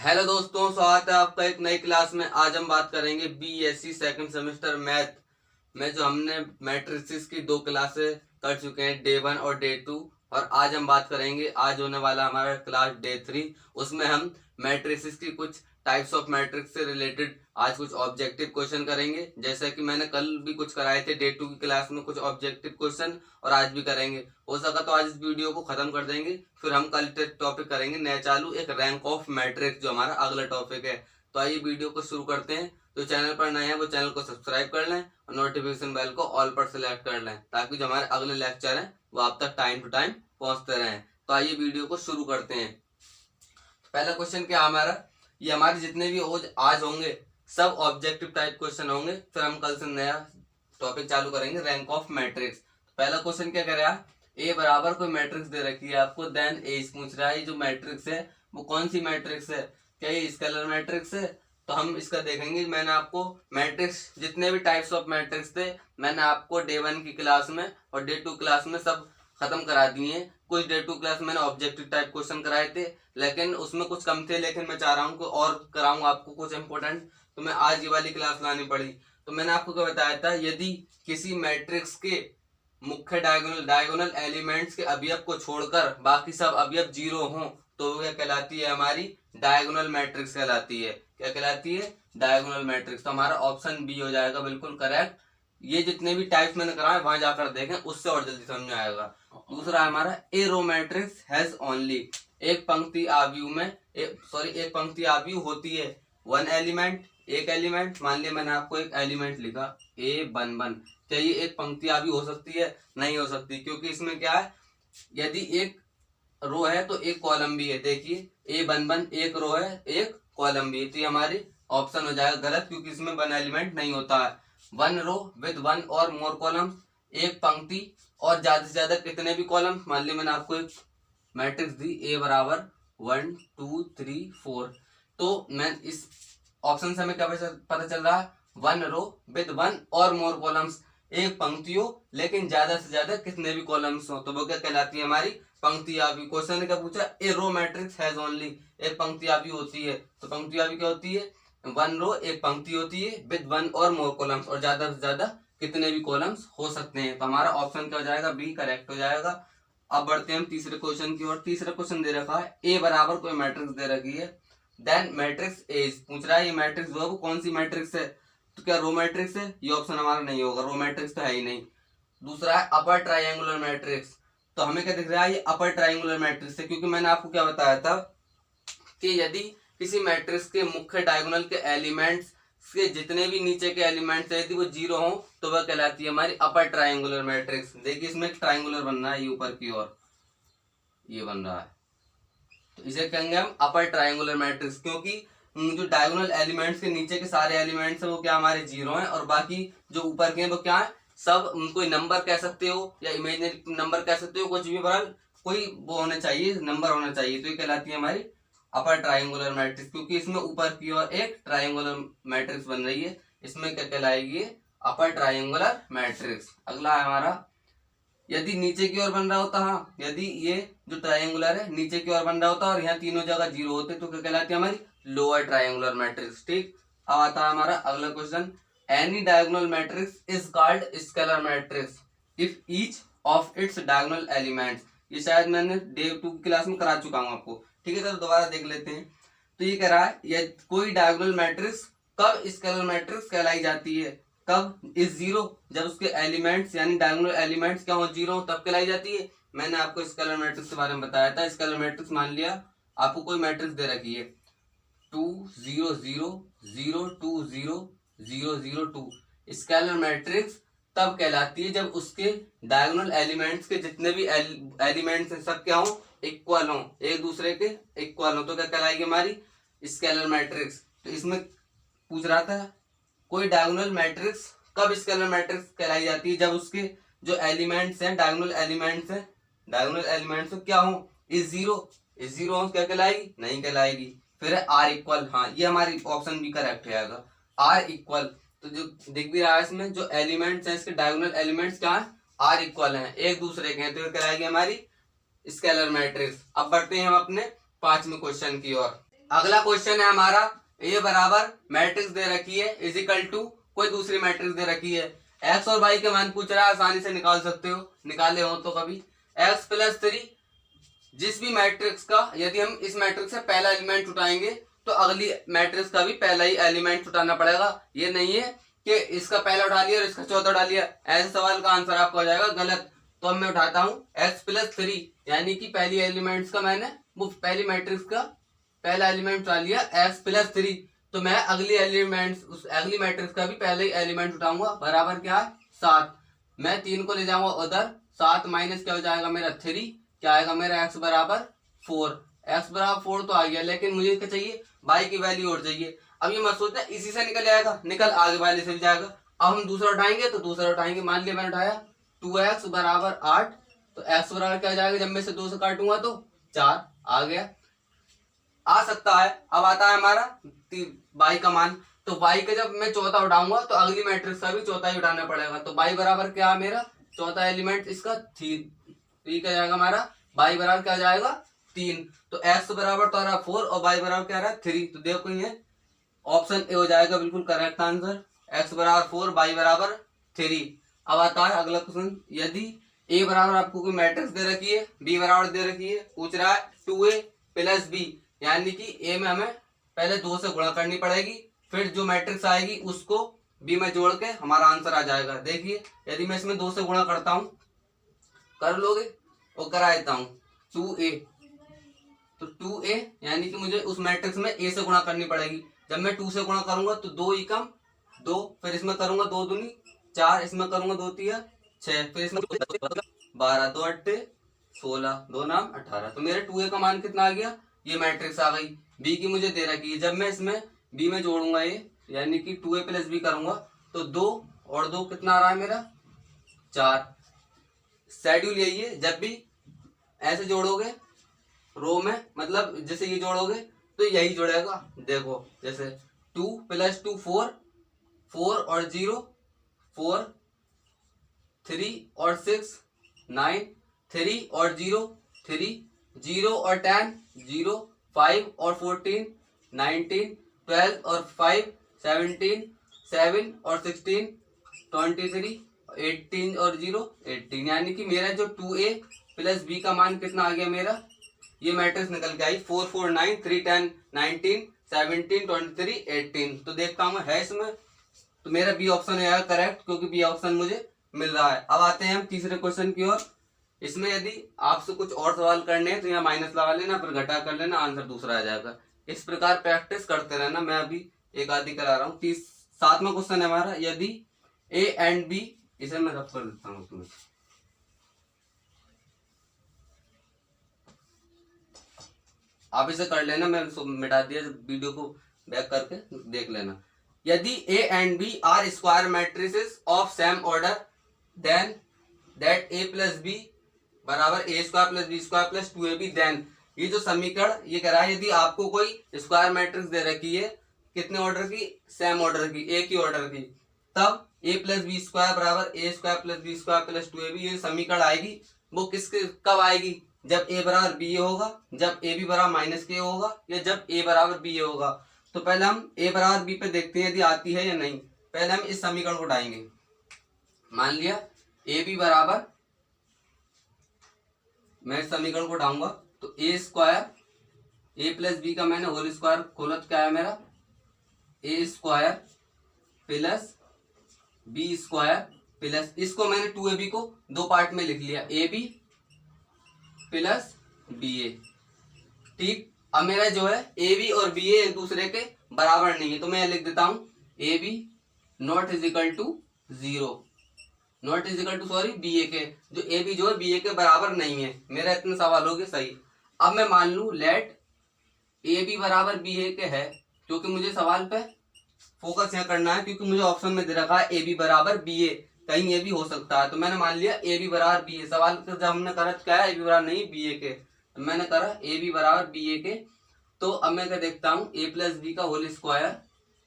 Hello दोस्तों, स्वागत है आपका एक नई क्लास में। आज हम बात करेंगे बीएससी सेकंड सेमेस्टर मैथ में जो हमने मैट्रिसेस की दो क्लासेस कर चुके हैं, डे 1 और डे 2। और आज हम बात करेंगे, आज होने वाला हमारा क्लास डे 3। उसमें हम मैट्रिसेस की कुछ टाइप्स ऑफ मैट्रिक्स से रिलेटेड आज कुछ ऑब्जेक्टिव क्वेश्चन करेंगे। जैसा कि मैंने कल भी कुछ कराए थे डे 2 की क्लास में कुछ ऑब्जेक्टिव क्वेश्चन, और आज भी करेंगे। हो सका तो आज इस वीडियो को खत्म कर देंगे, फिर हम कल टॉपिक करेंगे नया चालू, एक रैंक ऑफ मैट्रिक्स, जो हमारा अगला टॉपिक है। तो आइए वीडियो को शुरू करते हैं। जो चैनल पर नए हैं वो चैनल को सब्सक्राइब कर लें और नोटिफिकेशन बेल को ऑल पर सिलेक्ट कर लें, ताकि जो हमारे अगले लेक्चर हैं वो आप तक टाइम टू टाइम पहुंचते रहें। तो आइए वीडियो को शुरू करते हैं। पहला क्वेश्चन क्या हमारा, ये हमारे जितने भी आज होंगे सब ऑब्जेक्टिव टाइप क्वेश्चन होंगे, फिर हम कल से नया टॉपिक चालू करेंगे, रैंक ऑफ मैट्रिक्स। पहला क्वेश्चन क्या कर रहा है, ए बराबर कोई मैट्रिक्स दे रखी है आपको, देन ए पूछ रहा है जो मैट्रिक्स है वो कौन सी मैट्रिक्स है, क्या ये स्केलर मैट्रिक्स है। तो हम इसका देखेंगे। मैंने आपको मैट्रिक्स जितने भी टाइप्स ऑफ मैट्रिक्स थे मैंने आपको डे 1 की क्लास में और डे 2 क्लास में सब खत्म करा दिए हैं। कुछ डे 2 क्लास मैंने ऑब्जेक्टिव टाइप क्वेश्चन कराए थे, लेकिन उसमें कुछ कम थे, लेकिन मैं चाह रहा हूँ और कराऊंगा आपको कुछ इंपॉर्टेंट, तो मैं आज ये वाली क्लास लानी पड़ी। तो मैंने आपको क्या बताया था, यदि किसी मैट्रिक्स के मुख्य डायगोनल एलिमेंट्स के अवयव को छोड़कर बाकी सब अवयव जीरो हों तो वो क्या कहलाती है, हमारी डायगोनल मैट्रिक्स कहलाती है। क्या कहलाती है, डायगोनल मैट्रिक्स। तो हमारा ऑप्शन बी हो जाएगा बिल्कुल करेक्ट। ये जितने भी टाइप्स मैंने कराए वहां जाकर देखें, उससे और जल्दी समझ में आएगा। दूसरा हमारा ए रो मैट्रिक्स हैज ओनली, एक पंक्ति आव्यूह में एक पंक्ति आव्यूह होती है वन एलिमेंट, एक एलिमेंट। मान लिया मैंने आपको एक एलिमेंट लिखा A11, क्या ये एक पंक्ति आव्यूह हो सकती है? नहीं हो सकती, क्योंकि इसमें क्या है, यदि एक रो है तो एक कॉलम भी है। देखिए A11 एक रो है एक कॉलम भी है, तो ये हमारी ऑप्शन हो जाएगा गलत, क्योंकि इसमें वन एलिमेंट नहीं होता है। वन रो विद वन और मोर कॉलम, एक पंक्ति और ज्यादा से ज्यादा कितने भी कॉलम। मान लिया मैंने आपको एक मैट्रिक्स दी A बराबर 1 2 3 4, तो मैं इस ऑप्शन से हमें क्या पता चल रहा है, वन रो विद वन और मोर कॉलम्स, एक पंक्ति हो लेकिन ज्यादा से ज्यादा कितने भी कॉलम्स हो, तो वो क्या कहलाती है, हमारी पंक्ति आव्यूह। क्वेश्चन ने क्या पूछा, ए रो मैट्रिक्स हैज ओनली, एक पंक्ति आव्यूह होती है। तो पंक्ति आव्यूह क्या होती है, वन रो एक पंक्ति होती है विद वन और मोर कॉलम्स, और ज्यादा से ज्यादा कितने भी कॉलम्स हो सकते हैं। तो हमारा ऑप्शन क्या हो जाएगा, बी करेक्ट हो जाएगा। अब बढ़ते हैं हम तीसरे क्वेश्चन की ओर। तीसरा क्वेश्चन दे रखा है, ए बराबर कोई मैट्रिक्स दे रखी है, देन मैट्रिक्स एज पूछ रहा है ये मैट्रिक्स जो है वो कौन सी मैट्रिक्स है। तो क्या रो मैट्रिक्स है? ये ऑप्शन हमारा नहीं होगा, रो मैट्रिक्स तो है ही नहीं। दूसरा है अपर ट्राइंगुलर मैट्रिक्स, तो हमें क्या दिख रहा है, ये अपर ट्राइंगुलर मैट्रिक्स है, क्योंकि मैंने आपको क्या बताया था कि यदि किसी मैट्रिक्स के मुख्य डायगोनल के एलिमेंट्स के जितने भी नीचे के एलिमेंट्स है यदि वो जीरो हो तो वह कहलाती है हमारी अपर ट्राइंगुलर मैट्रिक्स। देखिए इसमें एक ट्राइंगुलर बन रहा है, ये ऊपर की ओर ये बन रहा है, तो इसे कहेंगे हम अपर ट्राइंगुलर मैट्रिक्स, क्योंकि जो डायगोनल एलिमेंट्स के नीचे के सारे एलिमेंट्स हैं वो क्या हमारे जीरो हैं, और बाकी जो ऊपर के हैं वो क्या है, सब कोई नंबर कह सकते हो या इमेजिनरी नंबर कह सकते हो, कुछ भी, बहरहाल कोई वो होना चाहिए, नंबर होना चाहिए। तो ये कहलाती है हमारी अपर ट्राइंगुलर मैट्रिक्स, क्योंकि इसमें ऊपर की ओर एक ट्राइंगुलर मैट्रिक्स बन रही है, इसमें क्या कहलाएगी, अपर ट्राइंगुलर मैट्रिक्स। अगला है हमारा, यदि नीचे की ओर बन रहा होता, हाँ यदि ये जो ट्रायंगुलर है नीचे की ओर बन रहा होता और यहाँ तीनों जगह जीरो होते तो क्या कहलाती है, हमारी लोअर ट्रायंगुलर मैट्रिक्स। ठीक, अब आता है हमारा अगला question, any diagonal matrix is called scalar matrix if each of its diagonal elements. ये शायद मैंने डे 2 की क्लास में करा चुका हूँ आपको, ठीक है, तो दोबारा देख लेते हैं। तो ये कह रहा है, ये कोई डायगोनल मैट्रिक्स कब स्केलर मैट्रिक्स कहलाई जाती है, कब इज जीरो, जब उसके एलिमेंट्स यानी डायगोनल एलिमेंट्स क्या हो, जीरो तब कहलाई जाती है। मैंने आपको स्केलर मैट्रिक्स के बारे में बताया था। स्केलर मैट्रिक्स मान लिया आपको कोई मैट्रिक्स दे रखी है 2 0 0 0 2 0 0 0 2, स्केलर मैट्रिक्स तब कहलाती है जब उसके डायगोनल एलिमेंट्स के जितने भी एलिमेंट्स हैं सब क्या हो, इक्वल हो, एक दूसरे के इक्वल हो, तो क्या कहलाएगी हमारी स्केलर मैट्रिक्स। तो इसमें पूछ रहा था कोई डायगोनल मैट्रिक्स कब स्केलर मैट्रिक्स कहलाई जाती है, जब उसके जो एलिमेंट्स हैं डायगोनल एलिमेंट्स क्या हो, इज जीरो हो, क्या कहलाएगी, नहीं कहलाएगी। फिर है आर इक्वल, हाँ ये हमारी ऑप्शन भी करेक्ट रहेगा, आर इक्वल। तो जो दिख भी रहा है इसमें जो एलिमेंट्स हैं इसके डायगोनल एलिमेंट्स क्या है, आर इक्वल हैं, एक दूसरे के हैं, तो कहलाएगी हमारी स्केलर मैट्रिक्स। अब बढ़ते हैं हम अपने 5वें क्वेश्चन की ओर। अगला क्वेश्चन है हमारा ए बराबर मैट्रिक्स दे रखी है इज इक्वल टू कोई दूसरी मैट्रिक्स दे रखी है, एक्स और वाई के मान पूछ रहा है, आसानी से निकाल सकते हो, निकाले हो तो कभी। एक्स प्लस 3 जिस भी मैट्रिक्स का यदि हम इस मैट्रिक्स से पहला एलिमेंट उठाएंगे तो अगली मैट्रिक्स का भी पहला ही एलिमेंट उठाना पड़ेगा। ये नहीं है कि इसका पहला उठा लिया और इसका चौथा उठा लिया, ऐसे सवाल का आंसर आपका हो जाएगा गलत। तो अब मैं उठाता हूँ एक्स प्लस 3 यानी कि पहली एलिमेंट्स का मैंने वो पहली मैट्रिक्स का पहला एलिमेंट उठा लिया एक्स प्लस 3, तो मैं अगली एलिमेंट्स उस अगली मैट्रिक्स का भी पहले ही एलिमेंट उठाऊंगा, बराबर क्या है 7। मैं 3 को ले जाऊंगा उधर, 7 माइनस क्या हो जाएगा मेरा 3, क्या आएगा मेरा एक्स बराबर 4। एक्स बराबर 4 तो आ गया, लेकिन मुझे क्या चाहिए वाई की वैल्यू और चाहिए। अब ये मत सोचना इसी से निकल जाएगा, निकल आगे वाले से भी जाएगा। अब हम दूसरा उठाएंगे तो दूसरा उठाएंगे, मान लिया मैंने उठाया 2x बराबर 8, तो x बराबर क्या जाएगा, जब मैं से 2 से काटूंगा तो 4 आ गया, आ सकता है। अब आता है हमारा y का मान, तो y का जब मैं चौथा उठाऊंगा तो अगली मैट्रिक्स का भी चौथा ही उठाना पड़ेगा, तो y बराबर क्या मेरा चौथा एलिमेंट इसका 3 क्या जाएगा हमारा, y बराबर क्या जाएगा 3, तो x बराबर तो आ रहा 4 और y बराबर क्या आ रहा है 3, तो देखो ये ऑप्शन ए हो जाएगा बिल्कुल करेक्ट आंसर, x बराबर 4 y बराबर 3। अब आता है अगला क्वेश्चन, यदि a बराबर आपको कोई मैट्रिक्स दे रखी है, b बराबर दे रखी है, पूछ रहा है 2a प्लस b, यानी कि a में हमें पहले 2 से गुणा करनी पड़ेगी, फिर जो मैट्रिक्स आएगी उसको b में जोड़ के हमारा आंसर आ जाएगा। देखिए यदि मैं इसमें 2 से गुणा करता हूं, कर लोगे और करा देता हूं 2a, तो 2a यानी कि मुझे उस मैट्रिक्स में a से गुणा करनी पड़ेगी। जब मैं 2 से गुणा करूंगा तो 2 ही कम 2, फिर इसमें करूंगा 2 दूनी 4, इसमें करूंगा 2 तिया 6, फिर इसमें 12, 2 8 16, 2 नाम 18, तो मेरे 2a का मान कितना आ गया, ये मैट्रिक्स आ गई। b की मुझे दे रखी है, जब मैं इसमें b में जोड़ूंगा ये यानी कि 2a प्लस b करूंगा तो 2 और 2 कितना आ रहा है मेरा 4। शेड्यूल यही है, जब भी ऐसे जोड़ोगे रो में, मतलब जैसे ये जोड़ोगे तो यही जुड़ेगा। देखो जैसे 2 प्लस 2 4, 4 और 0 4, 3 और 6 9, 3 और 0 3, 0 और 10 0, 5 और 14 19, 12 और 5 17, 7 और 16 23, 18 और 0 18, यानी कि मेरा जो 2a प्लस b का मान कितना आ गया मेरा, ये मैट्रिक्स निकल के आई 4 4 9 3 10 19 17 23 18। तो देखता हूँ है इसमें, तो मेरा बी ऑप्शन है करेक्ट, क्योंकि बी ऑप्शन मुझे मिल रहा है। अब आते हैं हम तीसरे क्वेश्चन की ओर। इसमें यदि आपसे कुछ और सवाल करने हैं तो यहाँ माइनस लगा लेना, फिर घटा कर लेना, आंसर दूसरा आ जाएगा। इस प्रकार प्रैक्टिस करते रहना। मैं अभी एक आदि करा रहा हूँ। 7वां क्वेश्चन है हमारा, यदि ए एंड बी, इसे मैं रब कर देता हूँ उसमें, आप इसे कर लेना, मैं मिटा दिया, वीडियो को बैक करके देख लेना। यदि A and B are square matrices of same order then that A plus B बराबर A square plus B square plus 2ab, then ये जो समीकरण ये कह रहा है, यदि आपको कोई स्क्वायर मैट्रिक्स दे रखी है कितने ऑर्डर की, सेम ऑर्डर की, एक ही ऑर्डर की, तब ए प्लस बी स्क्वायर बराबर A square plus B square plus 2ab, ये समीकरण आएगी वो किसके कब आएगी, जब a बराबर बी होगा, जब ए बी बराबर माइनस के होगा, या जब a बराबर बी होगा। तो पहले हम a बराबर बी पे देखते हैं यदि आती है या नहीं। पहले हम इस समीकरण को उठाएंगे। मान लिया ए बी बराबर, मैं इस समीकरण को उठाऊंगा तो A square A plus B का मैंने होल स्क्वायर खोला तो क्या है मेरा, A square plus B square plus, इसको मैंने 2ab को 2 पार्ट में लिख लिया, A B plus B A. ठीक, अब मेरा जो है ए बी और बी ए एक दूसरे के बराबर नहीं है, तो मैं लिख देता हूं A B not is equal to 0, not is equal to sorry B A के, जो ए बी जो है बी ए के बराबर नहीं है। मेरा इतने सवाल हो गए सही। अब मैं मान लू लेट ए बी बराबर बी ए के है, क्योंकि मुझे सवाल पे फोकस यहाँ करना है, क्योंकि मुझे ऑप्शन में दे रखा है ए बी बराबर बी ए, कहीं ये भी हो सकता है। तो मैंने मान लिया ए बी बराबर बी ए, सवाल जब हमने करा क्या है, ए बी बराबर नहीं बी ए के, तो मैंने करा ए बी बराबर बी ए के। तो अब मैं क्या देखता हूँ, ए प्लस बी का होल स्क्वायर,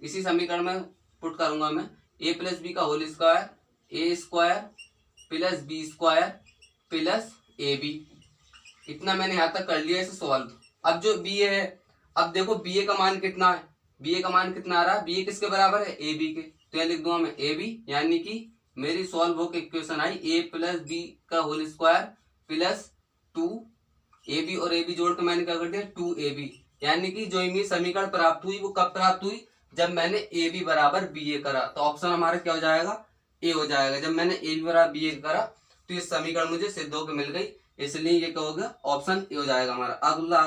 इसी समीकरण में पुट करूंगा मैं, ए प्लस बी का whole square, A square plus B square plus A B, इतना मैंने यहाँ तक कर लिया इसे सॉल्व। अब जो बी है अब देखो बी ए का मान कितना है, बी ए का मान कितना आ रहा है, बी ए किसके बराबर है, ए बी के, तो यहाँ लिख दूंगा मैं ए बी, यानी कि मेरी सॉल्व होकर इक्वेशन आई ए प्लस बी का whole square plus 2 A B, और ए बी जोड़ के मैंने क्या कर दिया 2 ए बी, यानी कि जो मेरी समीकरण प्राप्त हुई वो कब प्राप्त हुई, जब मैंने ए बी बराबर बी ए करा, तो ऑप्शन हमारा क्या हो जाएगा, ए हो जाएगा। जब मैंने ए बी बराबर बी ए करा तो ये समीकरण मुझे सिद्ध होकर मिल गई, इसलिए ये क्या होगा, ऑप्शन ए हो जाएगा हमारा। अगला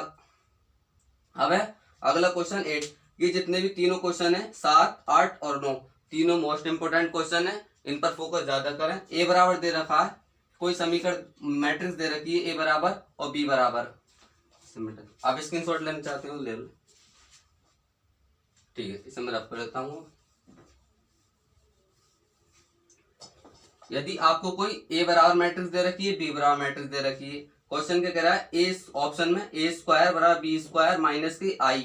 अब है अगला क्वेश्चन 8। ये जितने भी तीनों क्वेश्चन है 7, 8 और 9 तीनों मोस्ट इंपोर्टेंट क्वेश्चन है, इन पर फोकस ज्यादा करें। ए बराबर दे रखा है, कोई समीकरण मैट्रिक्स दे रखी है ए बराबर और बी बराबर, आप स्क्रीनशॉट लेना चाहते हो ले लो, ठीक है, इसे मैं रख लेता हूँ। यदि आपको कोई ए बराबर मैट्रिक्स दे रखी है, बी बराबर मैट्रिक्स दे रखी है, क्वेश्चन क्या कह रहा है, ए ऑप्शन में ए स्क्वायर बराबर बी स्क्वायर माइनस की आई,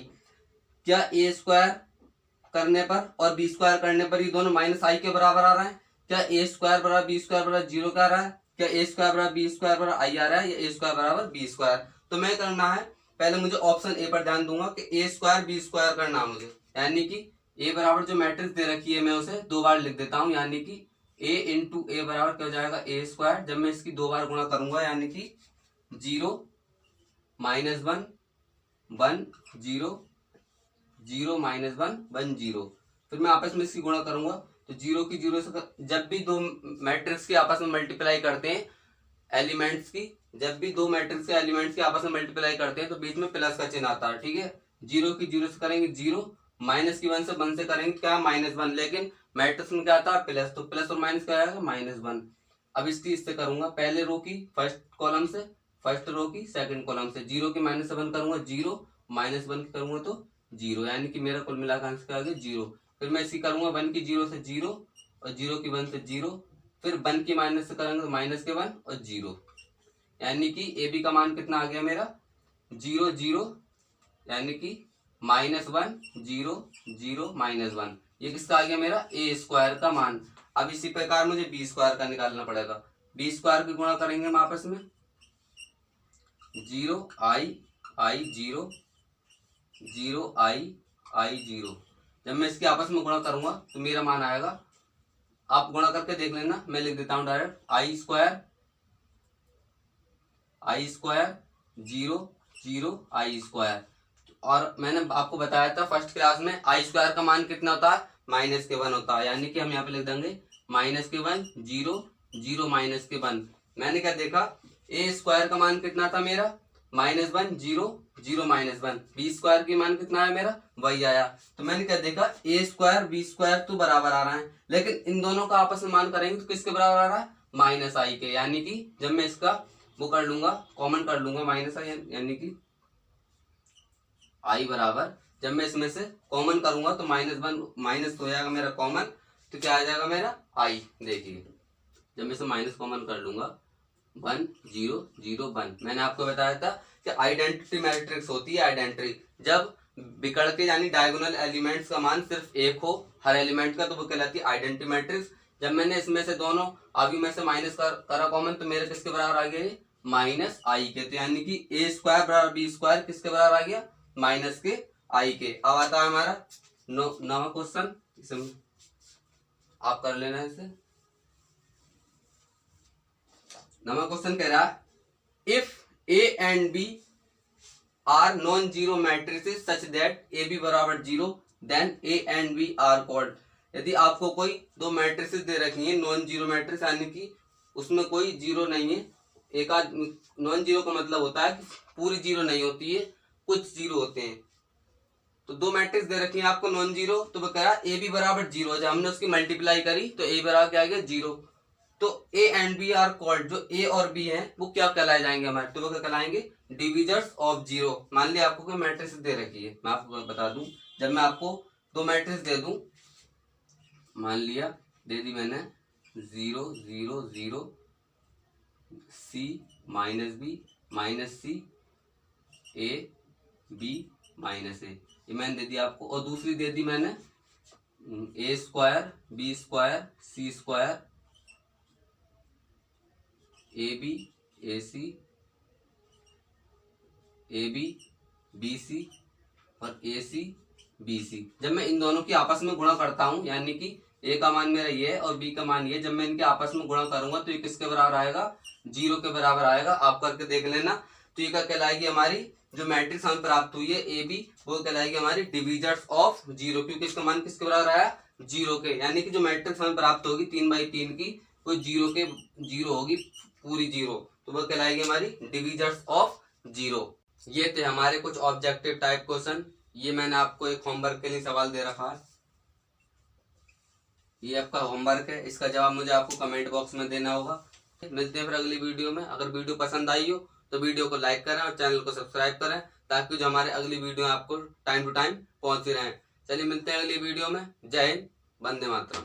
क्या ए स्क्वायर करने पर और बी स्क्वायर करने पर ये दोनों माइनस आई के बराबर आ रहा है, क्या ए स्क्वायर बराबर बी स्क्वायर बराबर 0 का आ रहा है, क्या ए स्क्वायर बराबर बी स्क्वायर बराबर आई आ रहा है, या ए स्क्वायर बराबर बी स्क्वायर। तो मैं करना है पहले मुझे ऑप्शन ए पर ध्यान दूंगा कि ए स्क्वायर बी स्क्वायर करना है मुझे, यानी कि ए बराबर जो मैट्रिक्स दे रखी है मैं उसे 2 बार लिख देता हूँ, यानी कि ए इंटू ए बराबर क्या हो जाएगा ए स्क्वायर, जब मैं इसकी 2 बार गुणा करूंगा यानी कि 0 -1 1 0 0 -1 1 0, फिर मैं आपस में इसकी गुणा करूंगा तो 0 की 0 से जब भी दो मैट्रिक्स के आपस में मल्टीप्लाई करते हैं एलिमेंट्स की, जब भी दो मैट्रिक्स के एलिमेंट्स के आपस में मल्टीप्लाई करते हैं तो बीच में प्लस का चिन्ह आता है, ठीक है। 0 की 0 से करेंगे 0, माइनस की 1 से 1 से करेंगे क्या -1, लेकिन मैट्रिक्स में क्या आता है प्लस, तो प्लस और माइनस क्या आएगा -1। अब इसकी इससे करूंगा, पहले रो की फर्स्ट कॉलम से, फर्स्ट रो की सेकंड कॉलम से, 0 की -1 करूंगा 0, -1 की करूंगा तो 0, यानी कि मेरा कुल मिलाकर आंसर क्या आ गया 0। फिर मैं इसकी करूंगा 1 की 0 से 0 और 0 की 1 से 0, फिर 1 की माइनस से करेंगे तो माइनस के 1 और 0, यानी कि ए बी का मान कितना आ गया मेरा 0 0, यानी कि -1 0 0 -1, ये किसका आ गया मेरा ए स्क्वायर का मान। अब इसी प्रकार मुझे बी स्क्वायर का निकालना पड़ेगा, बी स्क्वायर की गुणा करेंगे हम आपस में 0 i 0 0 i 0, जब मैं इसके आपस में गुणा करूंगा तो मेरा मान आएगा, आप गुणा करके देख लेना, मैं लिख देता हूं direct i square 0 0 i square. और मैंने आपको बताया था फर्स्ट क्लास में आई स्क्वायर का मान कितना होता है -1 होता है, यानी कि हम यहाँ पे लिख देंगे -1 0 0 -1। मैंने क्या देखा, ए स्क्वायर का मान कितना था मेरा -1 0 0 -1, बी स्क्वायर की मान कितना आया मेरा वही आया, तो मैंने क्या देखा ए स्क्वायर बी स्क्वायर तो बराबर आ रहा है, लेकिन इन दोनों का आपस में मान करेंगे तो किसके बराबर आ रहा है -i के, यानी कि जब मैं इसका वो कर लूंगा कॉमन कर लूंगा -i, यानी कि आई बराबर, जब मैं इसमें से कॉमन करूंगा तो -1 माइनस हो जाएगा मेरा कॉमन, तो क्या आ जाएगा मेरा आई, देखिए जब मैं इसे माइनस कॉमन कर लूंगा 1 0 0 1। मैंने आपको बताया था कि आइडेंटिटी मैट्रिक्स होती है, आइडेंटिटी जब बिगड़ के यानी डायगोनल एलिमेंट्स का मान सिर्फ एक हो हर एलिमेंट का, तो वो कहलाती है आइडेंटिटी मैट्रिक्स। जब मैंने इसमें से दोनों अभी में से माइनस करा कॉमन, तो मेरे किसके बराबर आ गया -i के, तो यानी कि ए स्क्वायर बराबर बी स्क्वायर किसके बराबर आ गया माइनस के आई के। अब आता है हमारा नवा क्वेश्चन, इसे आप कर लेना इसे। नवा क्वेश्चन कह रहा है if A and B are non zero matrices such that A B बराबर 0 then A and B are called. यदि आपको कोई दो मैट्रिसेस दे रखी है नॉन जीरो मैट्रिक्स, यानी कि उसमें कोई जीरो नहीं है, एक आध नॉन जीरो का मतलब होता है कि पूरी जीरो नहीं होती है, कुछ जीरो होते हैं, तो दो मैट्रिक्स दे रखी है आपको नॉन जीरो, तो वो कह रहा ए बी बराबर 0, जब हमने उसकी मल्टीप्लाई करी तो ए बराबर क्या आ गया 0, तो A and B are called, जो ए और बी हैं वो क्या कहलाए जाएंगे हमारे, तो वो क्या कहलाएंगे डिविजर्स ऑफ 0। मान लिया आपको कोई मैट्रिक्स दे रखी है, मैं आपको बता दूं, जब मैं आपको दो मैट्रिक्स दे दूं, मान लिया दे दी मैंने 0 0 0 सी -b -c a b -a, ये मैंने दे दिया आपको, और दूसरी दे दी मैंने a square b square c square ab ac ab bc और AC BC। जब मैं इन दोनों की आपस में गुणा करता हूं, यानी कि A का मान मेरा ये है और B का मान ये, जब मैं इनके आपस में गुणा करूंगा तो ये किसके बराबर आएगा, 0 के बराबर आएगा। आप करके देख लेना। तो ये क्या कहलाएगी हमारी जो मैट्रिक्स हमें प्राप्त हुई है AB, वो कहलाएगी हमारी डिविजर्स ऑफ 0, क्योंकि इसका मान किसके बराबर आया, 0 के। यानी कि जो मैट्रिक्स हमें प्राप्त होगी 3/3 की, वो 0 होगी, पूरी 0, तो वो कहलाएगी हमारी डिविजर्स ऑफ 0। ये थे हमारे कुछ ऑब्जेक्टिव टाइप क्वेश्चन। ये मैंने आपको एक होमवर्क के लिए सवाल दे रखा है, ये आपका होमवर्क है। इसका जवाब मुझे आपको कमेंट बॉक्स में देना होगा। मिलते हैं फिर अगली वीडियो में। अगर वीडियो पसंद आई हो तो वीडियो को लाइक करें और चैनल को सब्सक्राइब करें, ताकि जो हमारे अगली वीडियो आपको टाइम टू टाइम पहुंचती रहें। चलिए मिलते हैं अगली वीडियो में। जय हिंद, वंदे मातरम।